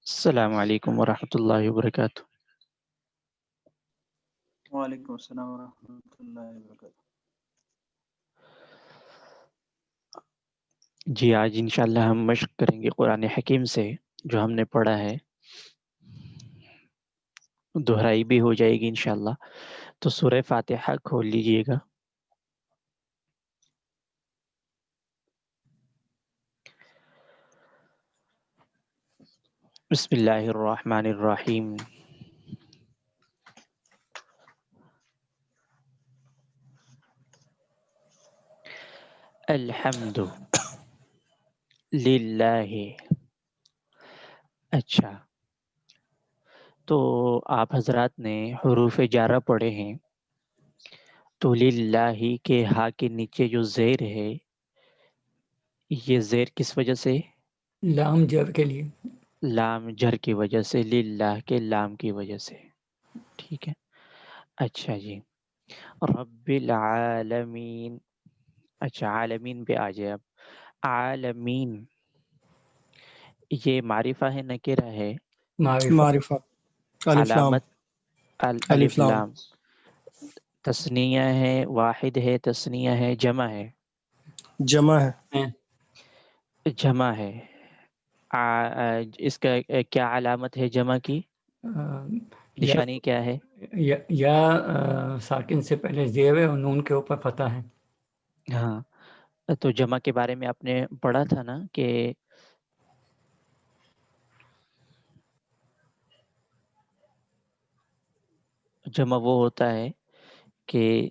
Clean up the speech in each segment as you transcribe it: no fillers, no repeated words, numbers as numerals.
السلام علیکم ورحمۃ اللہ وبرکاتہ۔ وعلیکم السلام ورحمۃ اللہ وبرکاتہ۔ جی آج انشاءاللہ ہم مشق کریں گے قرآن حکیم سے جو ہم نے پڑھا ہے، دہرائی بھی ہو جائے گی انشاءاللہ۔ تو سورہ فاتحہ کھول لیجئے گا۔ بسم اللہ الرحمن الرحیم۔ الحمد للہ۔ اچھا، تو آپ حضرات نے حروف جارہ پڑھے ہیں، تو للہ کے ہا کے نیچے جو زیر ہے، یہ زیر کس وجہ سے؟ لام جر کے لیے، لام جر کی وجہ سے، للہ کے لام کی وجہ سے، ٹھیک ہے۔ اچھا جی، رب العالمین۔ اچھا عالمین پہ آ جائے اب۔ عالمین یہ معرفہ ہے نکرہ ہے؟ معرفہ، الف لام، علامت الف لام۔ تثنیہ ہے، واحد ہے، تثنیہ ہے، جمع ہے؟ جمع ہے، جمع ہے۔ اس کا کیا علامت ہے جمع کی؟ نشانی کیا ہے؟ یا ساکن سے پہلے زیر ہے اور نون کے اوپر فتح ہے۔ ہاں، تو جمع کے بارے میں آپ نے پڑھا تھا نا کہ جمع وہ ہوتا ہے کہ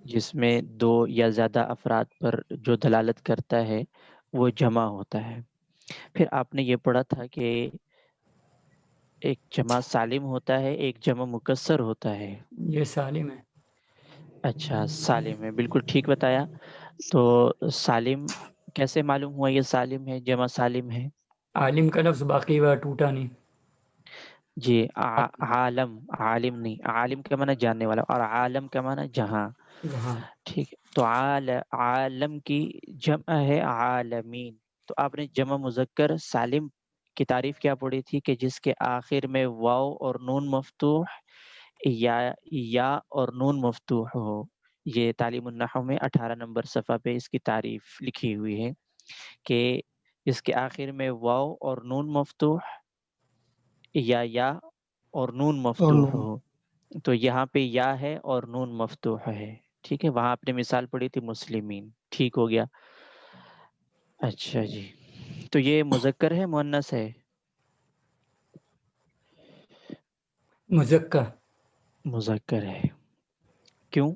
جس میں دو یا زیادہ افراد پر جو دلالت کرتا ہے وہ جمع ہوتا ہے۔ پھر آپ نے یہ پڑھا تھا کہ ایک جمع سالم ہوتا ہے، ایک جمع مکسر ہوتا ہے۔ یہ سالم ہے۔ اچھا سالم ہے، بالکل ٹھیک بتایا۔ تو سالم کیسے معلوم ہوا یہ سالم ہے، جمع سالم ہے؟ عالم کا لفظ باقی ہوا ٹوٹا نہیں۔ جی عالم، عالم نہیں، عالم کا معنی جاننے والا، اور عالم کا معنی جہاں، ہاں، ٹھیک ہے۔ تو عالم کی جمع ہے عالمین۔ تو آپ نے جمع مذکر سالم کی تعریف کیا پڑھی تھی کہ جس کے آخر میں واو اور نون مفتوح یا اور نون مفتوح ہو۔ یہ تعلیم النحو میں 18 نمبر صفحہ پہ اس کی تعریف لکھی ہوئی ہے کہ اس کے آخر میں واو اور نون مفتوح یا اور نون اور مفتوح نون، ہو۔ تو یہاں پہ یا ہے اور نون مفتوح ہے، ٹھیک ہے۔ وہاں آپ نے مثال پڑھی تھی مسلمین، ٹھیک ہو گیا۔ اچھا جی، تو یہ مذکر ہے مؤنث ہے؟ مذکر، مذکر ہے، کیوں؟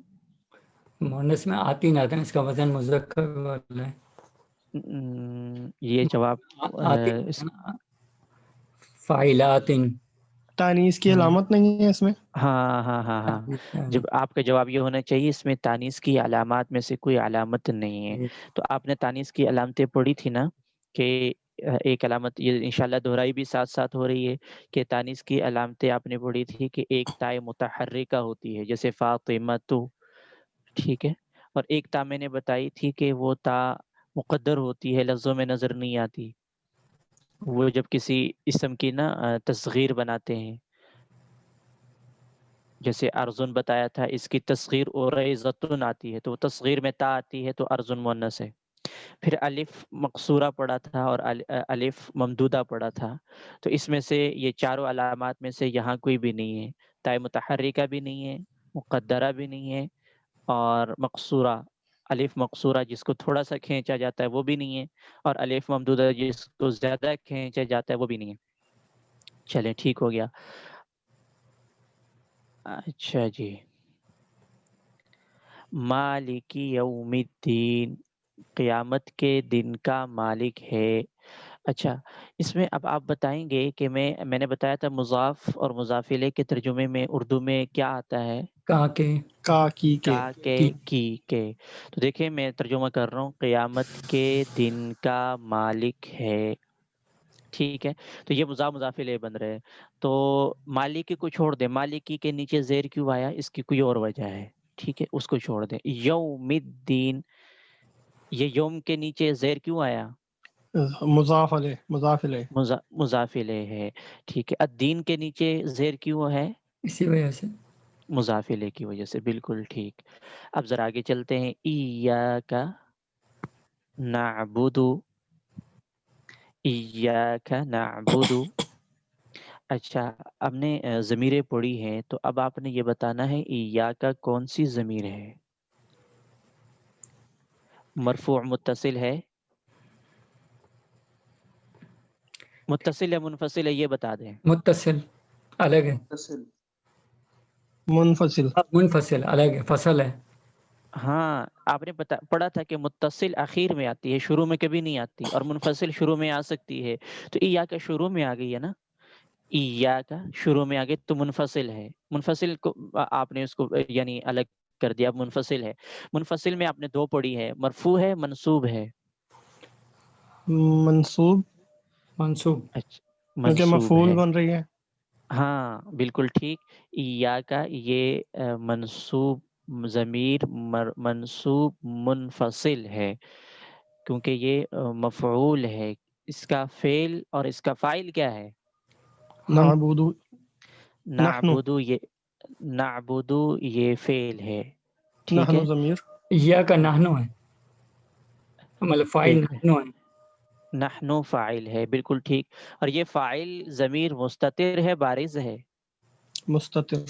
مؤنث میں آتی نہ آتا، اس کا وزن مذکر والا ہے۔ یہ جواب آتی فاعلات، تانیث کی علامت نہیں ہے اس میں۔ ہاں جب آپ کا جواب یہ ہونا چاہیے اس میں تانیث کی علامات میں سے کوئی علامت نہیں ہے۔ تو آپ نے تانیث کی علامتیں پڑھی تھی نا کہ ایک علامت، یہ انشاءاللہ دہرائی بھی ساتھ ساتھ ہو رہی ہے کہ تانیث کی علامتیں آپ نے پڑھی تھی کہ ایک تائے متحرکہ ہوتی ہے جیسے فاطمۃ، ٹھیک ہے، اور ایک تا میں نے بتائی تھی کہ وہ تا مقدر ہوتی ہے، لفظوں میں نظر نہیں آتی، وہ جب کسی اسم کی نا تصغیر بناتے ہیں، جیسے ارزن بتایا تھا، اس کی تصغیر اورزتن آتی ہے تو وہ تصغیر میں تا آتی ہے تو ارزن مؤنث ہے۔ پھر الف مقصورہ پڑھا تھا اور الف ممدودہ پڑھا تھا، تو اس میں سے یہ چاروں علامات میں سے یہاں کوئی بھی نہیں ہے، تائے متحرکہ بھی نہیں ہے، مقدرہ بھی نہیں ہے، اور مقصورہ الف مقصورہ جس کو تھوڑا سا کھینچا جاتا ہے وہ بھی نہیں ہے، اور الف ممدودہ جس کو زیادہ کھینچا جاتا ہے وہ بھی نہیں ہے۔ چلیں ٹھیک ہو گیا۔ اچھا جی، مالک یوم الدین، قیامت کے دن کا مالک ہے۔ اچھا، اس میں اب آپ بتائیں گے کہ میں نے بتایا تھا مضاف اور مضاف الیہ کے ترجمے میں اردو میں کیا آتا ہے؟ کا کے، کا کی کے، کا کے۔ تو دیکھیں میں ترجمہ کر رہا ہوں، قیامت کے دن کا مالک ہے، ٹھیک ہے۔ تو یہ مضاف الیہ بن رہے ہیں، تو مالکی کو چھوڑ دیں، مالکی کے نیچے زیر کیوں آیا، اس کی کوئی اور وجہ ہے، ٹھیک ہے، اس کو چھوڑ دیں۔ یوم الدین، یہ یوم کے نیچے زیر کیوں آیا؟ مضاف علیہ، مضاف الیہ، مضاف الیہ ہے، ٹھیک ہے۔ الدین کے نیچے زیر کیوں ہے؟ اسی وجہ سے مضاف الیہ کی وجہ سے، بالکل ٹھیک۔ اب ذرا آگے چلتے ہیں، ایاک نعبد، ایاک نعبد۔ اچھا، ہم نے ضمیریں پڑھی ہیں، تو اب آپ نے یہ بتانا ہے ایاک کون سی ضمیر ہے؟ مرفوع متصل ہے، متصل ہے منفصل ہے، یہ بتا دیں۔ متصل الگ ہے، متصل منفصل، منفصل الگ ہے، فصل ہے۔ ہاں، آپ نے پڑھا تھا کہ متصل آخر میں آتی ہے، شروع میں کبھی نہیں آتی، اور منفصل شروع میں آ سکتی ہے۔ تو ایاک شروع میں آ گئی ہے نا، ایاک شروع میں آ گئی تو منفصل ہے۔ منفصل کو آپ نے اس کو یعنی الگ کر دیا، اب منفصل ہے۔ منفصل میں آپ نے دو پڑھی ہے، مرفوع ہے منصوب ہے؟ منصوب، منصوب، اچھا، کیونکہ منصوب مفعول ہے، بن رہی ہے۔ ہاں بالکل ٹھیک۔ ایاک یہ منصوب ضمیر منصوب منفصل ہے، کیونکہ یہ مفعول ہے۔ اس کا فعل اور اس کا فاعل کیا ہے؟ ہم، نعبد، نحن، نعبد یہ فعل ہے، ٹھیک نحن ہے۔ ضمیر، یا کا نحنو ہے، مطلب فاعل ایک نحنو ہے۔ نحنو فاعل ہے، بالکل ٹھیک۔ اور یہ فاعل ضمیر مستتر ہے بارز ہے؟ مستتر،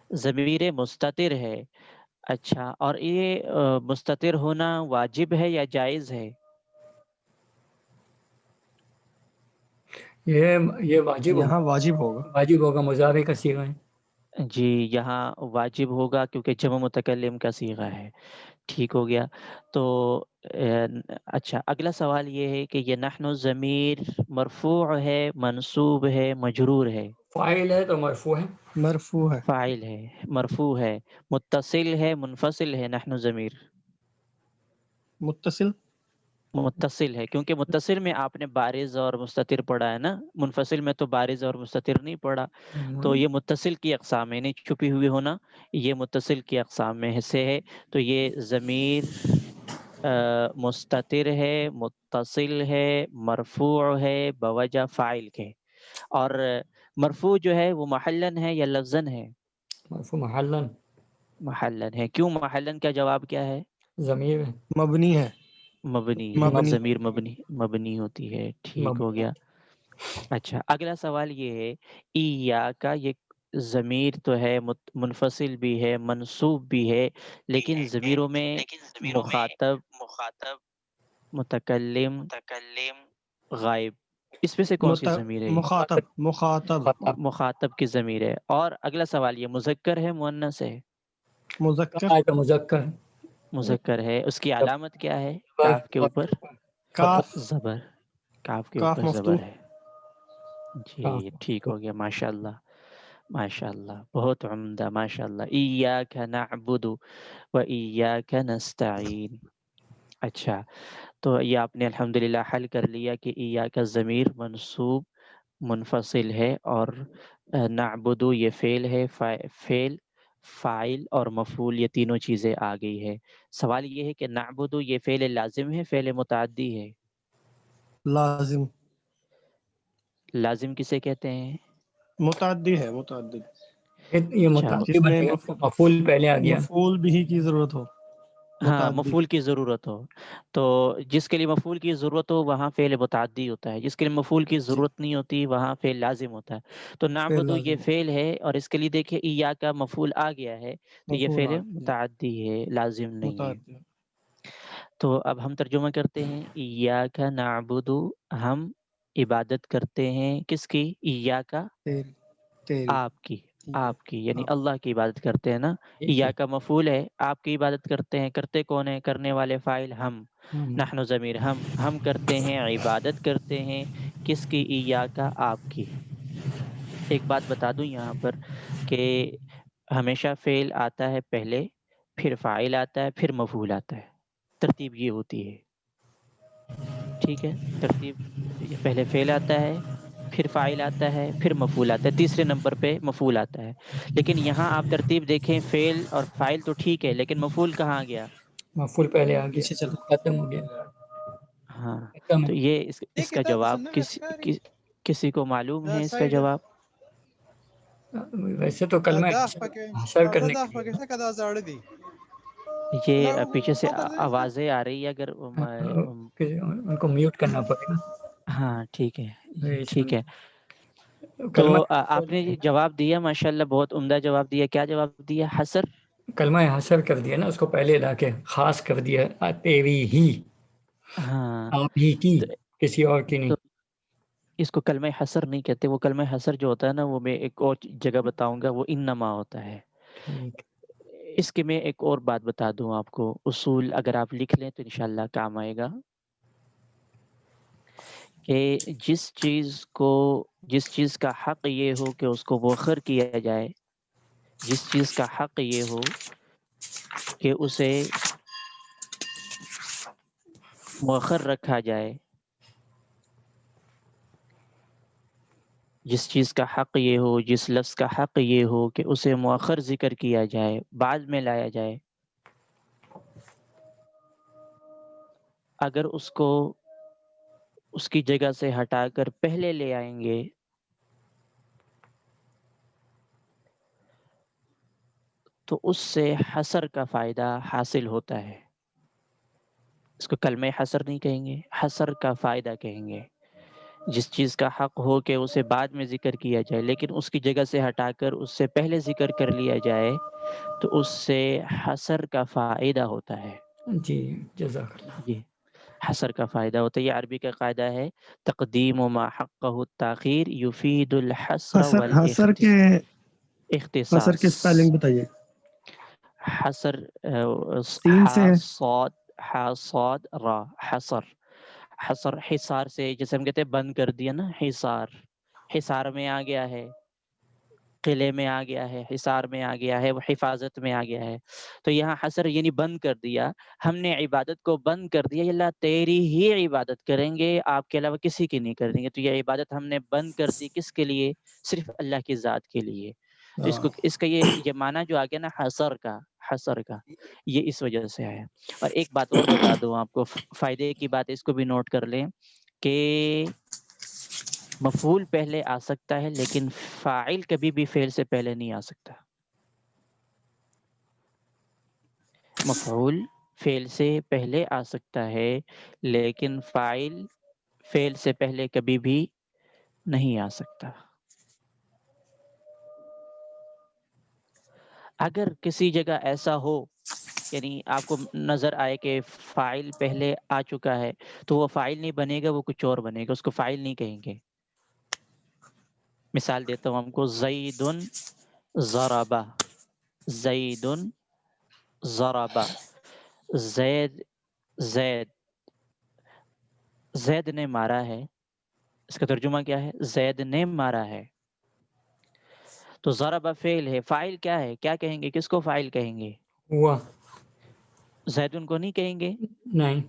ضمیر مستتر ہے، اچھا۔ اور یہ مستتر ہونا واجب ہے یا جائز ہے؟ یہ واجب یہاں ہوگا، واجب ہوگا۔ واجب ہوگا، مضارع کا صیغہ ہے۔ جی، یہاں واجب ہوگا کیونکہ جمع متکلم کا صیغہ ہے، ٹھیک ہو گیا۔ تو اچھا، اگلا سوال یہ ہے کہ یہ نحن ضمیر مرفوع ہے منصوب ہے مجرور ہے؟ فاعل ہے تو مرفوع ہے، مرفوع ہے، فاعل ہے، مرفوع ہے، متصل ہے منفصل ہے؟ نحن ضمیر متصل، متصل ہے، کیونکہ متصل میں آپ نے بارز اور مستتر پڑھا ہے نا، منفصل میں تو بارز اور مستتر نہیں پڑھا۔ تو یہ متصل کی اقسام ہے، نہیں چھپی ہوئی ہونا، یہ متصل کی اقسام میں سے ہے۔ تو یہ ضمیر مستتر ہے، متصل ہے، مرفوع ہے بوجہ فاعل کے۔ اور مرفوع جو ہے وہ محلن ہے یا لفظن ہے؟ مرفوع محلن، محلن ہے۔ کیوں محلن کا جواب کیا ہے؟ ضمیر ہے، مبنی ہے، مبنی ہے، مبنی، ضمیر مبنی ہوتی ہے، ٹھیک ہو مبنی گیا۔ اچھا، اگلا سوال یہ ہے، ایاک یہ ضمیر تو ہے، منفصل بھی ہے منصوب بھی ہے، لیکن ضمیروں میں مخاطب متکلم غائب، اس میں سے کون سی ضمیر ہے یہ؟ مخاطب، مخاطب، مخاطب کی ضمیر ہے۔ اور اگلا سوال یہ مذکر ہے مؤنث ہے؟ مذکر، آئے تو مذکر، مذکر ہے، اس کی علامت کیا ہے؟ کاف کے اوپر کاف، زبر، کاف کے کاف اوپر زبر مفتوح، ہے، جی ٹھیک ہو گیا، ماشاء اللہ ماشاء اللہ، بہت عمدہ، ماشاء اللہ۔ ایاک نعبد و ایاک نستعین۔ اچھا، تو یہ آپ نے الحمدللہ حل کر لیا کہ ایاک ضمیر منصوب منفصل ہے، اور نعبد یہ فعل ہے، فعل فاعل اور مفعول یہ تینوں چیزیں آ گئی ہے۔ سوال یہ ہے کہ نعبد یہ فعل لازم ہے فعل متعدی ہے؟ لازم، لازم کسے کہتے ہیں؟ متعدی ہے، متعدد، یہ اچھا، متعدی جس میں بنے گا، مفعول پہلے آ گیا۔ مفعول بھی کی ضرورت ہو، ہاں، متعدی، مفعول کی ضرورت ہو، تو جس کے لیے مفعول کی ضرورت ہو وہاں فعل متعدی ہوتا ہے، جس کے لیے مفعول کی جی، ضرورت نہیں ہوتی وہاں فعل لازم ہوتا ہے۔ تو فعل نعبد یہ لازم، فعل ہے، اور اس کے لیے دیکھیں ایاک کا مفعول آ گیا ہے، تو یہ مفعول فعل آ گیا، متعدی ہے، لازم نہیں ہے۔ متعدی، تو اب ہم ترجمہ کرتے ہیں، ایاک نعبد ہم عبادت کرتے ہیں، کس کی؟ ایاک تیری، تیری، آپ کی، آپ کی یعنی آپ، اللہ کی عبادت کرتے ہیں نا۔ ٹھیک ہے، ایاک مفعول ہے، آپ کی عبادت کرتے ہیں، کرتے کون ہیں؟ کرنے والے فاعل ہم، نحن ضمیر ہم کرتے ہیں، عبادت کرتے ہیں، کس کی؟ ایاک آپ کی۔ ایک بات بتا دوں یہاں پر کہ ہمیشہ فعل آتا ہے پہلے، پھر فاعل آتا ہے، پھر مفعول آتا ہے، ترتیب یہ ہوتی ہے، ٹھیک ہے؟ ترتیب پہلے فعل آتا ہے، پھر فاعل آتا ہے، پھر مفعول آتا ہے، تیسرے نمبر پہ مفعول آتا ہے۔ لیکن یہاں آپ ترتیب دیکھیں، فعل اور فاعل تو ٹھیک ہے، لیکن مفعول کہاں گیا؟ مفعول پہلے آ گیا، پیچھے چلو، ختم ہو گیا۔ ہاں کم تو ہے۔ یہ اس کا جواب کسی کو معلوم ہے اس کا جواب؟ ویسے تو کلمہ حسر کرنے کے لیے یہ پیچھے سے آوازیں آ رہی ہے، اگر ان کو میوٹ کرنا پڑے گا۔ ہاں ٹھیک ہے اس ٹھیک ہے. کلمہ تو آپ نے یہ جواب دیا، ماشاءاللہ بہت عمدہ جواب دیا. کیا جواب دیا؟ حسر. کلمہ حسر کر دیا نا، اس کو پہلے لا کے خاص کر دیا، تیری ہی، ہاں آپ ہی کی، تو کسی اور کی نہیں. اس کو کلمہ حسر نہیں کہتے. وہ کلمہ حسر جو ہوتا ہے نا، وہ میں ایک اور جگہ بتاؤں گا، وہ انما ہوتا ہے. ٹھیک. اس کے میں ایک اور بات بتا دوں آپ کو، اصول اگر آپ لکھ لیں تو انشاءاللہ کام آئے گا، کہ جس چیز کا حق یہ ہو کہ اس کو مؤخر کیا جائے، جس چیز کا حق یہ ہو کہ اسے مؤخر رکھا جائے، جس چیز کا حق یہ ہو، جس لفظ کا حق یہ ہو کہ اسے مؤخر ذکر کیا جائے، بعد میں لایا جائے، اگر اس کو اس کی جگہ سے ہٹا کر پہلے لے آئیں گے تو اس سے حسر کا فائدہ حاصل ہوتا ہے. اس کو کلمہ حسر نہیں کہیں گے، حسر کا فائدہ کہیں گے. جس چیز کا حق ہو کہ اسے بعد میں ذکر کیا جائے، لیکن اس کی جگہ سے ہٹا کر اس سے پہلے ذکر کر لیا جائے تو اس سے حسر کا فائدہ ہوتا ہے. جی جزاک اللہ. جی حسر کا فائدہ ہوتا ہے. یہ عربی کا قاعدہ ہے، تقدیم ما حقہ التاخیر یفید الحسر حسر کے والاختصاص. سپیلنگ بتائیے. حسر سین سے صاد را. حسر حصار سے، جیسے ہم کہتے ہیں بند کر دیا نا، حصار میں آ گیا ہے، قلعے میں آ گیا ہے، حصار میں آ گیا ہے، وہ حفاظت میں آ گیا ہے. تو یہاں حسر یعنی بند کر دیا. ہم نے عبادت کو بند کر دیا، اللہ تیری ہی عبادت کریں گے، آپ کے علاوہ کسی کی نہیں کریں گے. تو یہ عبادت ہم نے بند کر دی، کس کے لیے؟ صرف اللہ کی ذات کے لیے. تو اس کا یہ معنی جو آ گیا نا حسر کا، یہ اس وجہ سے ہے. اور ایک بات اور بتا دوں آپ کو، فائدے کی بات، اس کو بھی نوٹ کر لیں کہ مفعول پہلے آ سکتا ہے لیکن فاعل کبھی بھی فعل سے پہلے نہیں آ سکتا. مفعول فعل سے پہلے آ سکتا ہے لیکن فاعل فعل سے پہلے کبھی بھی نہیں آ سکتا. اگر کسی جگہ ایسا ہو، یعنی آپ کو نظر آئے کہ فاعل پہلے آ چکا ہے، تو وہ فاعل نہیں بنے گا، وہ کچھ اور بنے گا، اس کو فاعل نہیں کہیں گے. مثال دیتا ہوں ہم کو، زیدن ضربہ، زیدن ضربہ، زید نے مارا ہے. اس کا ترجمہ کیا ہے؟ زید نے مارا ہے. تو ضربہ فعل ہے، فاعل کیا ہے؟ کیا کہیں گے؟ کس کو فاعل کہیں گے؟ ہوا. زیدن کو نہیں کہیں گے. نہیں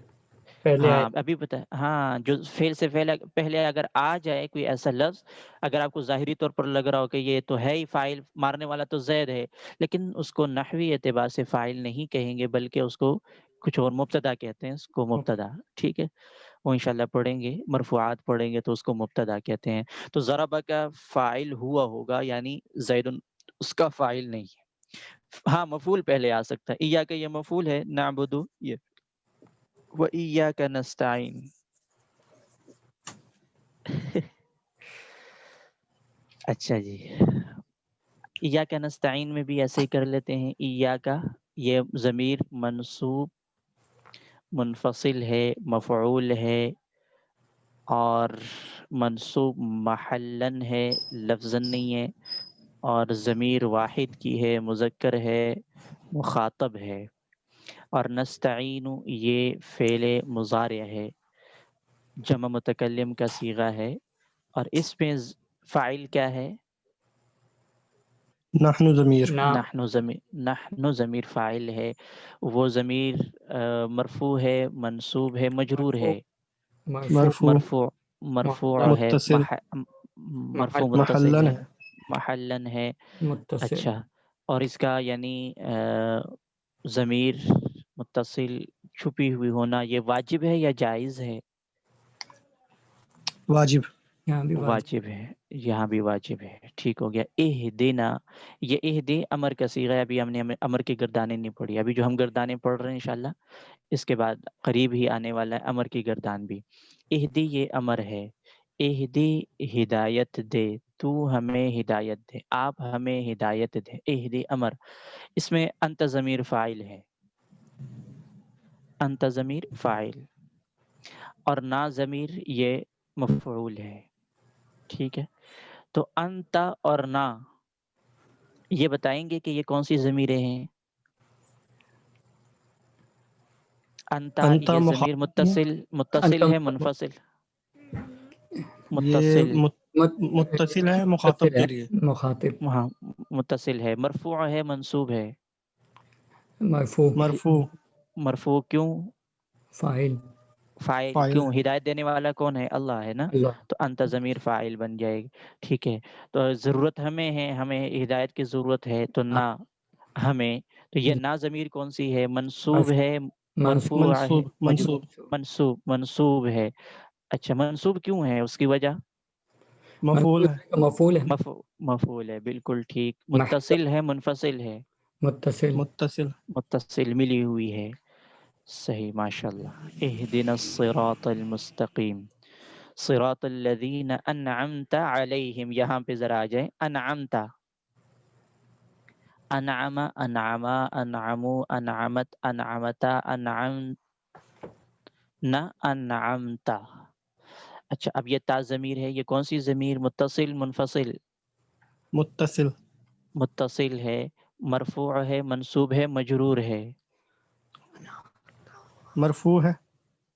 پہلے آئے. ہاں ابھی پتہ ہے، ہاں جو فعل سے پہلے اگر آ جائے کوئی ایسا لفظ، اگر آپ کو ظاہری طور پر لگ رہا ہو کہ یہ تو ہے ہی فاعل، مارنے والا تو زید ہے، لیکن اس کو نحوی اعتبار سے فاعل نہیں کہیں گے، بلکہ اس کو کچھ اور مبتدا کہتے ہیں. اس کو مبتدا، ٹھیک ہے، وہ انشاءاللہ پڑھیں گے، مرفوعات پڑھیں گے تو اس کو مبتدا کہتے ہیں. تو ضربہ کا فاعل ہوا ہوگا، یعنی زید اس کا فاعل نہیں ہے. ہاں مفعول پہلے آ سکتا ہے. ایاک یہ مفعول ہے، نعبد یہ وَإِيَّاكَ نَسْتَعِينُ. اچھا جی، ایاک نستعین میں بھی ایسے ہی کر لیتے ہیں. ایاک یہ ضمیر منصوب منفصل ہے، مفعول ہے، اور منصوب محلن ہے، لفظن نہیں ہے، اور ضمیر واحد کی ہے، مذکر ہے، مخاطب ہے. اور نستعین یہ فعل مضارع ہے، جمع متکلم کا صیغہ ہے، اور اس میں فاعل کیا ہے؟ نحن ضمیر. نحن ضمیر فاعل ہے. وہ ضمیر مرفوع ہے، منصوب ہے، مجرور ہے، مرفوع ہے، متصل مرفوع متصل محلن ہے، محلن ہے. متصل. اچھا، اور اس کا یعنی ضمیر متصل چھپی ہوئی ہونا یہ واجب ہے یا جائز ہے؟ واجب یہاں بھی واجب واجب ہے، یہاں بھی واجب ہے، ٹھیک ہو گیا۔ اہدنا، یہ اہدے امر کا صیغہ ہے، ابھی ہم نے امر کی گردانیں نہیں پڑھی، ابھی جو ہم گردانیں پڑھ رہے ہیں انشاءاللہ اس کے بعد قریب ہی آنے والا ہے امر کی گردان بھی۔ اہدی یہ امر ہے، اہدی ہدایت دے، تو ہمیں ہدایت دے، آپ ہمیں ہدایت دے، اہدی امر، اس میں انت ضمیر فاعل ہے، انت ضمیر فاعل، اور نا ضمیر یہ مفعول ہے، ٹھیک ہے۔ تو انت اور نا یہ بتائیں گے کہ یہ کون سی ضمیریں ہیں؟ انت انت یہ ضمیر مخاطب متصل ہے منفصل؟ یہ متصل، متصل ہے مخاطب کے لیے، مخاطب، ہاں متصل ہے، مرفوع ہے منصوب ہے؟ مرفوع، مرفوع، مرفوع کیوں؟ فاعل، فاعل فاعل کیوں؟ ہے، ہدایت دینے والا کون ہے؟ اللہ ہے نا، اللہ، تو انت ضمیر فاعل بن جائے گی، ٹھیک ہے۔ تو ضرورت ہمیں ہے، ہمیں ہدایت کی ضرورت ہے، تو نہ ہمیں، تو یہ نا ضمیر کون سی ہے؟ منصوب ہے، منصوب، مرفوع ہے، منصوب منصوب منصوب ہے۔ اچھا منصوب کیوں ہے؟ اس کی وجہ مفعول ہے، مفعول ہے، مفعول ہے، بالکل ٹھیک۔ محض متصل ہے منفصل ہے؟ متصل، متصل، متصل، ملی ہوئی ہے، صحیح ماشاء اللہ۔ اہدنا الصراط المستقیم، صراط الذین انعمت علیہم، یہاں پہ ذرا آ جائیں، انعمت، انعم، انعما، انعمو، انعمت، انعمتا، انعمت، نہ انعمت۔ اچھا اب یہ تا ضمیر ہے، یہ کون سی ضمیر؟ متصل منفصل؟ متصل، متصل ہے، مرفوع ہے منصوب ہے مجرور ہے؟ مرفوع ہے،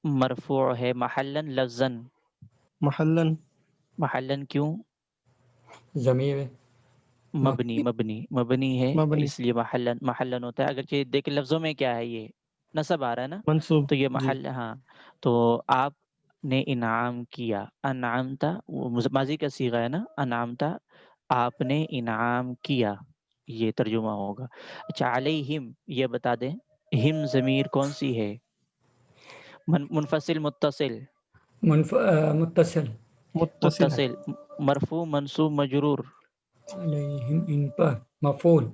مرفوع ہے، محلن لفظن؟ محلن، محلن کیوں؟ ضمیر ہے، مبنی ہے، مبنی، اس لیے محلن ہوتا ہے، اگرچہ دیکھ لفظوں میں کیا ہے، یہ نصب آ رہا ہے نا، منصوب، تو یہ جی، محل، ہاں تو آپ نے انعام کیا، انعامتا ماضی کا صیغہ ہے نا، انعامتا آپ نے انعام کیا، یہ ترجمہ ہوگا۔ اچھا علیہم یہ بتا دیں، ہم ضمیر کون سی ہے؟ منفصل متصل؟ متصل، متصل ہے، متصل، مرفوع منصوب مجرور؟ علیہم ان پر، مفعول،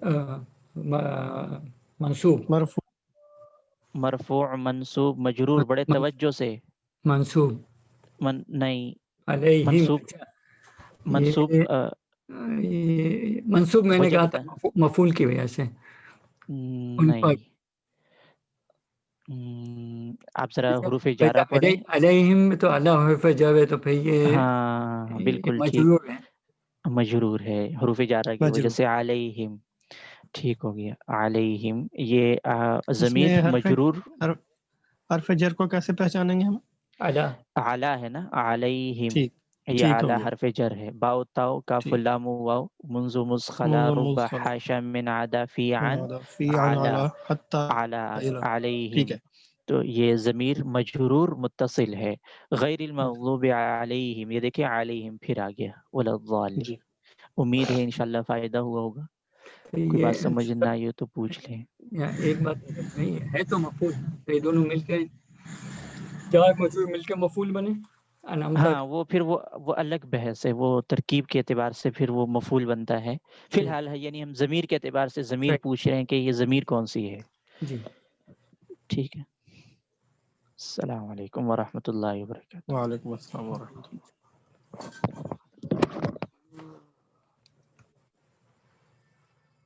منصوب، مرفوع، مرفوع منصوب مجرور، بڑے توجہ سے، منصوب، نہیں علیہم، منصوب، اچھا منصوب یہ منصوب میں نے وجہ کہا بتا، تھا مفعول کی وجہ سے، ان پر، نہیں آپ ذرا حروف جارہ پڑھیں۔ علیہم میں تو اللہ حرف جر ہے، تو پھر ہاں یہ بالکل ٹھیک، مجرور ہے، مجرور ہے حروف جارہ کی وجہ مجرور، سے، علیہم، ٹھیک ہو گیا، علیہم یہ اس میں ضمیر مجرور، حرف جر کو کیسے پہچانیں گے ہم؟ اعلیٰ، اعلیٰ ہے نا، علیہم، ٹھیک، یہ ٹھیک ہو اعلیٰ گیا، حرف جر ہے، باؤ تاؤ کاف ٹھیک، لام واو منذ مسخلا رب منظم خلا، حاشا من عدا فی عن فی عن اعلیٰ، علی حتی اعلیٰ الی، ٹھیک علیہم، ہے، تو یہ ضمیر مجرور متصل ہے، غیر المغضوب علیہم، یہ دیکھیں علیہم پھر آ گیا، ولا الضالین۔ جی، امید ہے انشاءاللہ فائدہ ہوا ہوگا، کوئی یہ بات سمجھ نہ آئی ہو تو پوچھ لیں۔ ایک بات نہیں ہے تو مفعول، تو یہ دونوں مل کے چار مجرور مل کے مفعول بنے، انعمتا، ہاں وہ پھر وہ الگ بحث ہے، وہ ترکیب کے اعتبار سے پھر وہ مفعول بنتا ہے، فی ٹھیک، الحال ہے یعنی ہم ضمیر کے اعتبار سے ضمیر صحیح، پوچھ رہے ہیں کہ یہ ضمیر کون سی ہے، جی، ٹھیک ہے۔ السلام علیکم ورحمۃ اللہ وبرکاتہ۔ وعلیکم السلام ورحمۃ اللہ۔